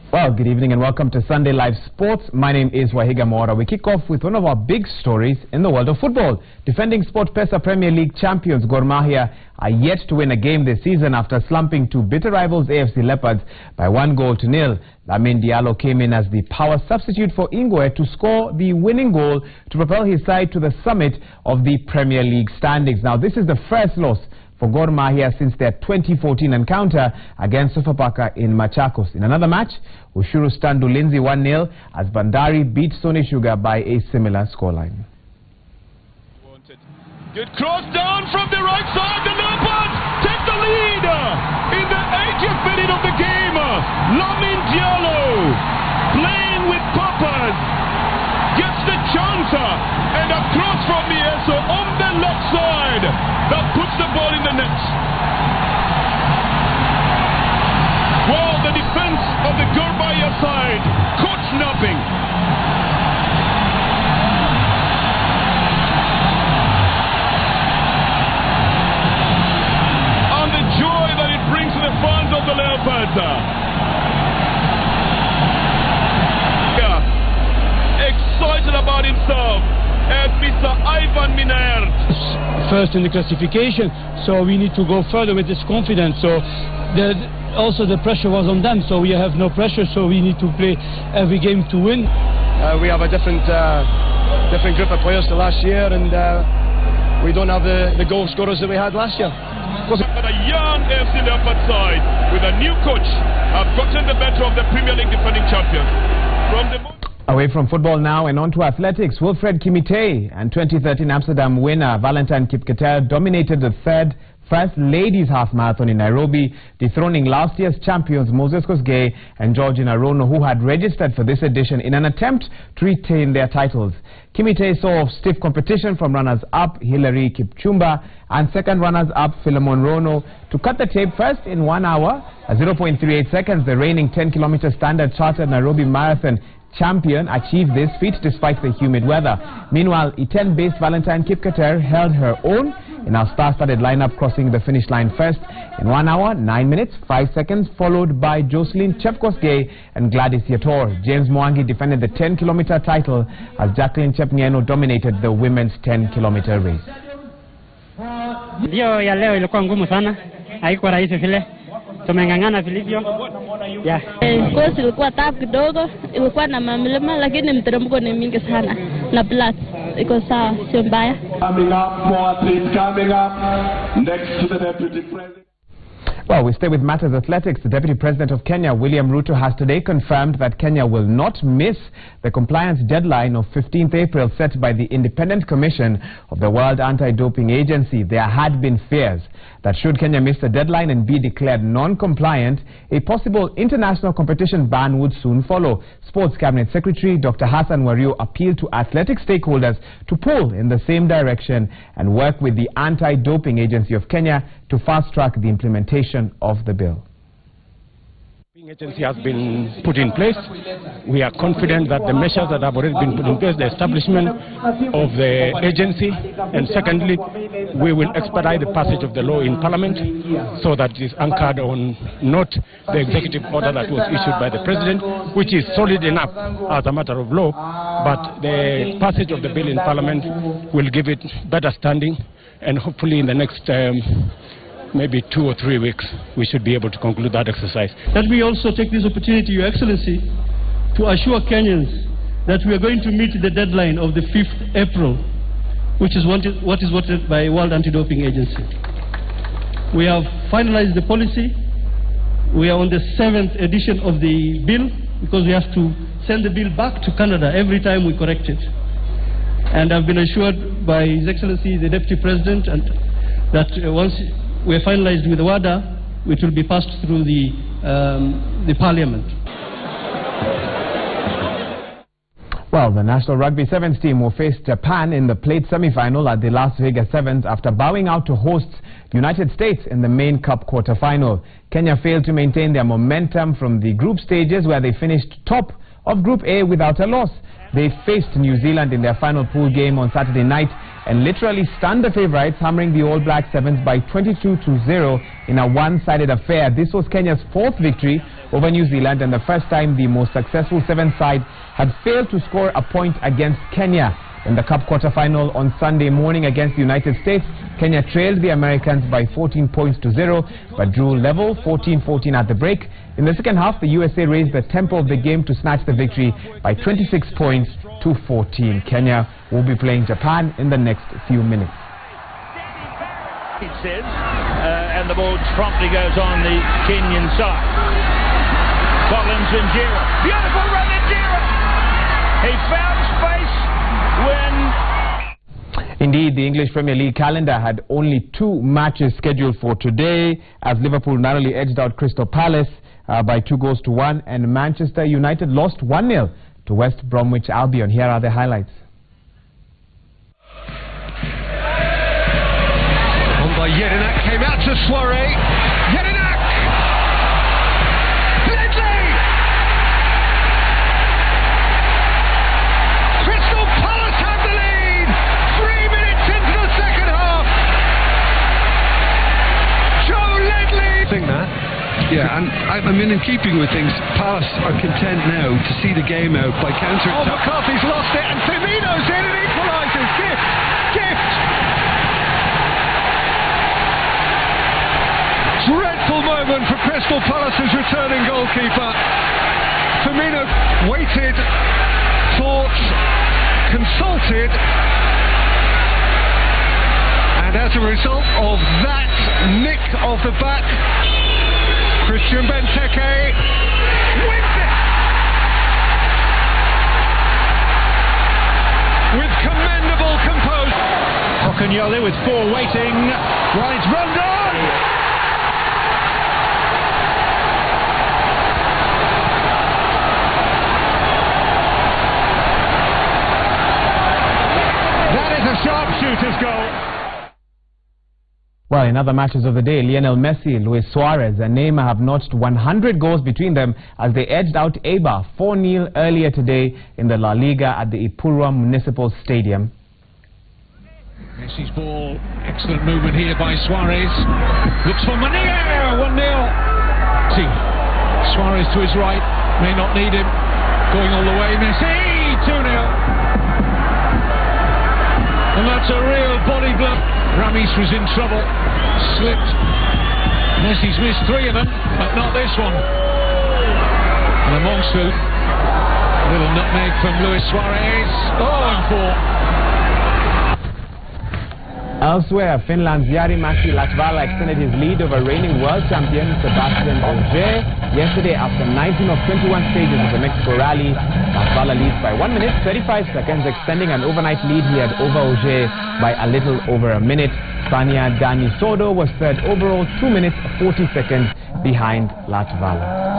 Well, good evening and welcome to Sunday Live Sports. My name is Wahiga Mora. We kick off with one of our big stories in the world of football. Defending SportPesa Premier League champions Gor Mahia are yet to win a game this season after slumping to bitter rivals AFC Leopards by 1-0. Lamine Diallo came in as the power substitute for Ingwe to score the winning goal to propel his side to the summit of the Premier League standings. Now, this is the first loss for Gor Mahia since their 2014 encounter against Sofapaka in Machakos. In another match, Ushuru stunned Ulinzi 1-0 as Bandari beat Sony Sugar by a similar scoreline. Good cross down from the right side. The Leopards take the lead in the 80th minute of the game. Lamine Diallo playing with purpose gets the chance and a cross from Mieso on the left side that puts the ball in the net. Well, the defense of the Gor Mahia side caught nothing. And the joy that it brings to the fans of the Leopards. Excited about himself as Mr. Ivan Minert. First in the classification, so we need to go further with this confidence. So also the pressure was on them, so we have no pressure, so we need to play every game to win. We have a different group of players to last year, and we don't have the goal scorers that we had last year. But a young FC Leopard side with a new coach have gotten the better of the Premier League defending champions. Away from football now and on to athletics. Wilfred Kimite and 2013 Amsterdam winner Valentine Kipketer dominated the first ladies half marathon in Nairobi, dethroning last year's champions Moses Kosgei and Georgina Rono, who had registered for this edition in an attempt to retain their titles. Kimite saw stiff competition from runners-up Hilary Kipchumba and second runners-up Philemon Rono. To cut the tape, first in 1 hour, 0.38 seconds, the reigning 10-kilometer standard chartered Nairobi Marathon champion achieved this feat despite the humid weather. Meanwhile, Iten-based Valentine Kipketer held her own in our star-studded lineup, crossing the finish line first in 1 hour, 9 minutes, 5 seconds, followed by Jocelyn Chepkosgei and Gladys Yator. James Mwangi defended the 10-kilometer title as Jacqueline Chepngeno dominated the women's 10-kilometer race. Ndio ya leo ilikuwa ngumu sana, haikuwa rahisi vile. Tumengangana vilivyo. Yeah. Course ilikuwa tough kidogo, ilikuwa na mamlema lakini mteremko ni mingi sana na plus iko sawa, sio mbaya. Coming up, more athletes coming up next to the deputy president. Well, we stay with matters athletics. The Deputy President of Kenya, William Ruto, has today confirmed that Kenya will not miss the compliance deadline of 15th April set by the Independent Commission of the World Anti-Doping Agency. There had been fears that should Kenya miss the deadline and be declared non-compliant, a possible international competition ban would soon follow. Sports Cabinet Secretary Dr. Hassan Wario appealed to athletic stakeholders to pull in the same direction and work with the Anti-Doping Agency of Kenya to fast-track the implementation of the bill. The agency has been put in place. We are confident that the measures that have already been put in place, the establishment of the agency, and secondly, we will expedite the passage of the law in Parliament so that it is anchored on not the executive order that was issued by the President, which is solid enough as a matter of law, but the passage of the bill in Parliament will give it better standing, and hopefully in the next maybe 2 or 3 weeks, we should be able to conclude that exercise. Let me also take this opportunity, Your Excellency, to assure Kenyans that we are going to meet the deadline of the 5th April, which is what is wanted by World Anti-Doping Agency. We have finalized the policy. We are on the 7th edition of the bill because we have to send the bill back to Canada every time we correct it. And I've been assured by His Excellency, the Deputy President, that once we're finalized with the WADA, it will be passed through the Parliament. Well, the National Rugby Sevens team will face Japan in the plate semi-final at the Las Vegas Sevens after bowing out to hosts United States in the main cup quarter-final. Kenya failed to maintain their momentum from the group stages where they finished top of Group A without a loss. They faced New Zealand in their final pool game on Saturday night and literally stunned the favourites, hammering the All Black Sevens by 22-0 in a one-sided affair. This was Kenya's fourth victory over New Zealand and the first time the most successful Sevens side had failed to score a point against Kenya. In the Cup quarter-final on Sunday morning against the United States, Kenya trailed the Americans by 14 points to 0, but drew level 14-14 at the break. In the second half, the USA raised the tempo of the game to snatch the victory by 26 points to 14. Kenya will be playing Japan in the next few minutes. It says, and the ball promptly goes on the Kenyan side. Collins and Jira. Beautiful run at Jira. He found space when... Indeed, the English Premier League calendar had only 2 matches scheduled for today, as Liverpool narrowly edged out Crystal Palace by 2-1, and Manchester United lost 1-0 to West Bromwich Albion. Here are the highlights. On by Jedinak, came out to Soiree. Jedinak! Ledley! Crystal Palace have the lead! 3 minutes into the second half. Joe Ledley! Think that. Yeah, and I mean, in keeping with things, Palace are content now to see the game out by counter-attack. Oh, McCarthy's lost it, and Firmino's in and equalises. Gift! Dreadful moment for Crystal Palace's returning goalkeeper. Firmino waited, thought, consulted, and as a result of that nick of the back, Christian Benteke wins it with commendable composure. Hockanyole with 4 waiting. Well, it's Rondon! That is a sharpshooter's goal. Well, in other matches of the day, Lionel Messi, Luis Suarez and Neymar have notched 100 goals between them as they edged out Eibar 4-0 earlier today in the La Liga at the Ipurua Municipal Stadium. Messi's ball, excellent movement here by Suarez. Looks for Mania, 1-0. See, Suarez to his right, may not need him. Going all the way, Messi, 2-0. And that's a real body blow. Ramis was in trouble, slipped. Messi's missed 3 of them, but not this one. And a monster. Little nutmeg from Luis Suarez. Oh, and 4. Elsewhere, Finland's Jari-Matti Latvala extended his lead over reigning world champion Sebastian Ogier yesterday after 19 of 21 stages of the Mexico Rally. Latvala leads by 1 minute 35 seconds, extending an overnight lead he had over Ogier by a little over a minute. Spaniard Dani Sordo was third overall, 2 minutes 40 seconds behind Latvala.